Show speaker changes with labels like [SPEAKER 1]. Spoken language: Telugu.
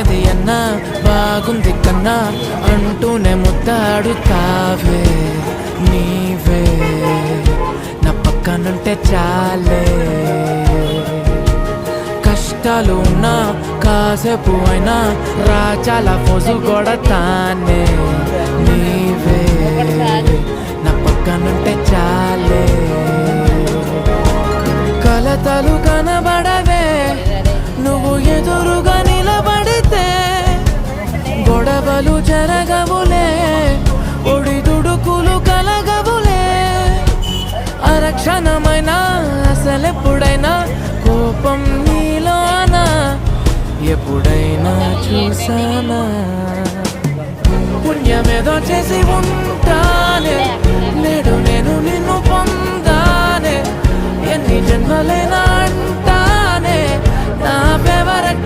[SPEAKER 1] బాగున్నది అన్నా బాగుంది కన్నా అంటూనే ముద్దాడుతావే నీవే నా పక్కనుంటే చాలే కష్టాలు ఉన్నా కాసేపు అయినా రాజాల ఫోజు కొడతానే నీవే నా పక్కనుంటే చాలే కలతలు కనబడవే నువ్వు ఎదురుగా నిలబడితే గొడవలు జరగవులే ఒడిదుడుకులు కలగవులే అరక్షణమైనా అసలెప్పుడైనా కోపం నీలోనా ఎప్పుడైనా చూసానా పుణ్యమేదో చేసి ఉంటానే నేడు నేను నిన్ను పొందానే ఎన్ని జన్మలైనా అంటానే నా ఫేవరెట్